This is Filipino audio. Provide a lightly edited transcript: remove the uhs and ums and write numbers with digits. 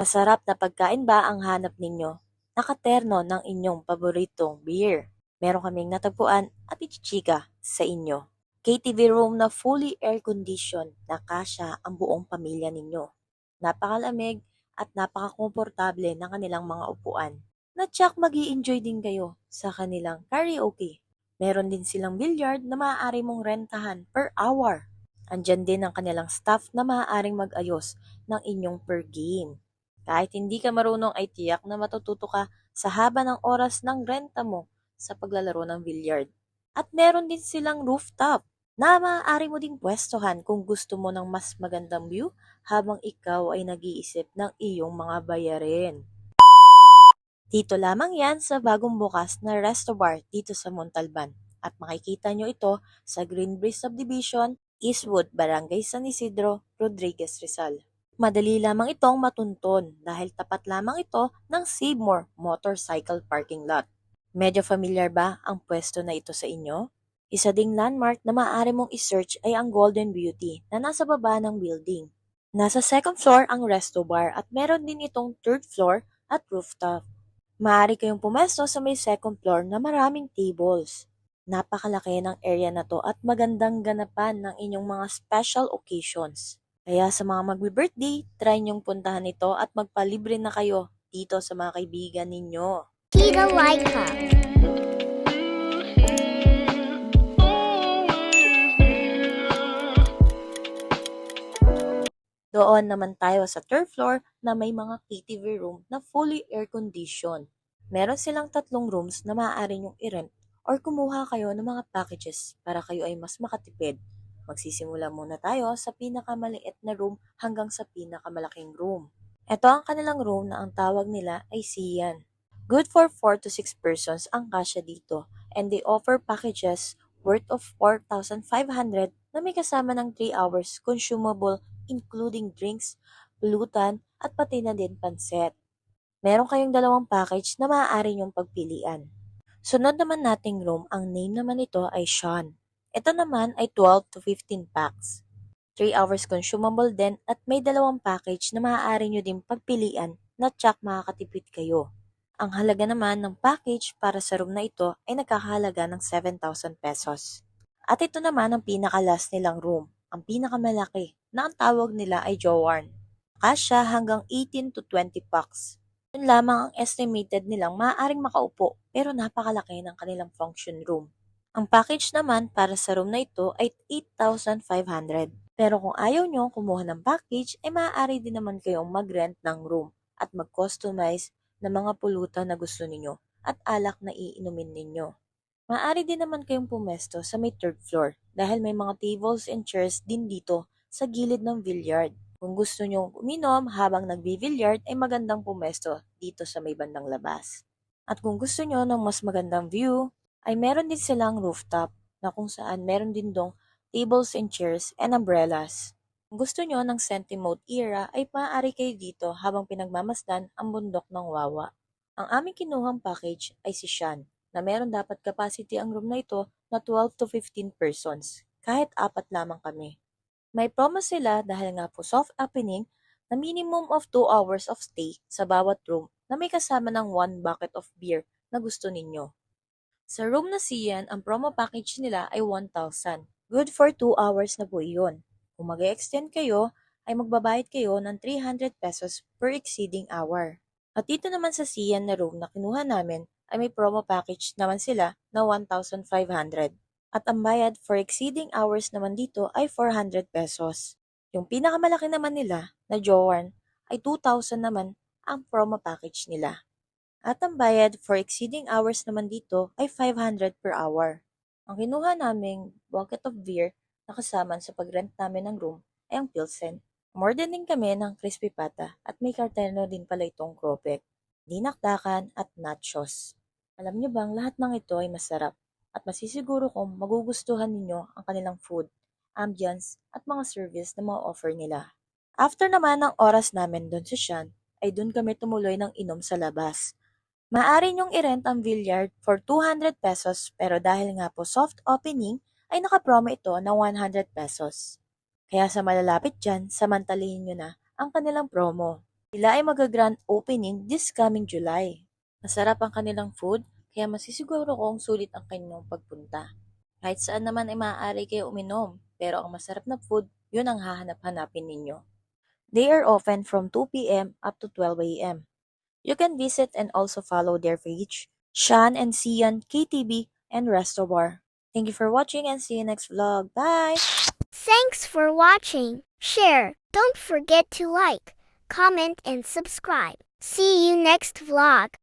Masarap na pagkain ba ang hanap ninyo? Nakaterno ng inyong paboritong beer. Meron kaming natagpuan at ichichika sa inyo. KTV room na fully air-conditioned na kasya ang buong pamilya ninyo. Napakalamig at napakakomportable ng kanilang mga upuan. Na tsak mag-i-enjoy din kayo sa kanilang karaoke. Meron din silang billiard na maaari mong rentahan per hour. Andyan din ang kanilang staff na maaaring mag-ayos ng inyong per game. Kahit hindi ka marunong ay tiyak na matututo ka sa haba ng oras ng renta mo sa paglalaro ng billiard. At meron din silang rooftop na maaari mo ding pwestohan kung gusto mo ng mas magandang view habang ikaw ay nag-iisip ng iyong mga bayarin. Dito lamang yan sa bagong bukas na Resto Bar dito sa Montalban. At makikita nyo ito sa Green Breeze Subdivision, Eastwood, Barangay San Isidro, Rodriguez, Rizal. Madali lamang itong matunton dahil tapat lamang ito ng Seymour Motorcycle Parking Lot. Medyo familiar ba ang pwesto na ito sa inyo? Isa ding landmark na maaari mong isearch ay ang Golden Beauty na nasa baba ng building. Nasa second floor ang resto bar at meron din itong third floor at rooftop. Maaari kayong pumesto sa may second floor na maraming tables. Napakalaki ng area na to at magandang ganapan ng inyong mga special occasions. Kaya sa mga magbe-birthday, try niyong puntahan ito at magpalibre na kayo dito sa mga kaibigan ninyo. Tita Laika. Doon naman tayo sa third floor na may mga KTV room na fully air-conditioned. Meron silang 3 rooms na maaari niyong i-rent or kumuha kayo ng mga packages para kayo ay mas makatipid. Magsisimula muna tayo sa pinakamaliit na room hanggang sa pinakamalaking room. Ito ang kanilang room na ang tawag nila ay Sian. Good for 4 to 6 persons ang kasya dito and they offer packages worth of 4,500 na may kasama ng 3 hours consumable including drinks, pulutan, at pati na din pansit. Meron kayong 2 package na maaari niyong pagpilian. Sunod naman nating room, ang name naman nito ay Sean. Ito naman ay 12 to 15 packs. 3 hours consumable din at may 2 package na maaari nyo din pagpilian na tsak makakatipid kayo. Ang halaga naman ng package para sa room na ito ay nagkakahalaga ng 7,000 pesos. At ito naman ang pinaka-last nilang room, ang pinakamalaki, na ang tawag nila ay Jowarn. Kasya hanggang 18 to 20 packs. Yun lamang ang estimated nilang maaaring makaupo pero napakalaki ng kanilang function room. Ang package naman para sa room na ito ay 8,500. Pero kung ayaw nyo kumuha ng package, ay maaari din naman kayong mag-rent ng room at mag-customize ng mga pulutan na gusto ninyo at alak na iinumin ninyo. Maaari din naman kayong pumesto sa may third floor dahil may mga tables and chairs din dito sa gilid ng billiard. Kung gusto nyong uminom habang nagbi-billiard ay magandang pumesto dito sa may bandang labas. At kung gusto nyo ng mas magandang view, ay meron din silang rooftop na kung saan meron din dong tables and chairs and umbrellas. Kung gusto nyo ng Sentimode era ay maaari kayo dito habang pinagmamasdan ang bundok ng Wawa. Ang aming kinuhang package ay si Shan na meron dapat capacity ang room na ito na 12 to 15 persons, kahit 4 lamang kami. May promo sila dahil nga po soft opening na minimum of 2 hours of stay sa bawat room na may kasama ng 1 bucket of beer na gusto ninyo. Sa room na siyan, ang promo package nila ay 1,000. Good for 2 hours na po iyon. Kung mag-extend kayo, ay magbabayad kayo ng 300 pesos per exceeding hour. At dito naman sa siyan na room na kinuha namin, ay may promo package naman sila na 1,500. At ang bayad for exceeding hours naman dito ay 400 pesos. Yung pinakamalaki naman nila na Jowarn ay 2,000 naman ang promo package nila. At ang bayad for exceeding hours naman dito ay 500 per hour. Ang kinuha naming bucket of beer na kasama sa pag-rent namin ng room ay ang Pilsen. Umorder din kami ng crispy pata at may karteno din pala itong kropek, dinakdakan at nachos. Alam niyo bang lahat ng ito ay masarap at masisiguro kong magugustuhan ninyo ang kanilang food, ambience at mga service na mga offer nila. After naman ng oras namin doon sa Shan, ay doon kami tumuloy ng inom sa labas. Maaari niyong i-rent ang billiard for 200 pesos pero dahil nga po soft opening ay nakapromo ito ng 100 pesos. Kaya sa malalapit dyan, samantalihin nyo na ang kanilang promo. Sila ay mag-grand opening this coming July. Masarap ang kanilang food, kaya masisiguro kong sulit ang kanilang pagpunta. Kahit saan naman ay maaari kayo uminom, pero ang masarap na food, yun ang hahanap-hanapin ninyo. They are open from 2 p.m. up to 12 a.m. You can visit and also follow their page, Shan and Sian KTV and Resto Bar. Thank you for watching and see you next vlog. Bye! Thanks for watching. Share. Don't forget to like, comment, and subscribe. See you next vlog.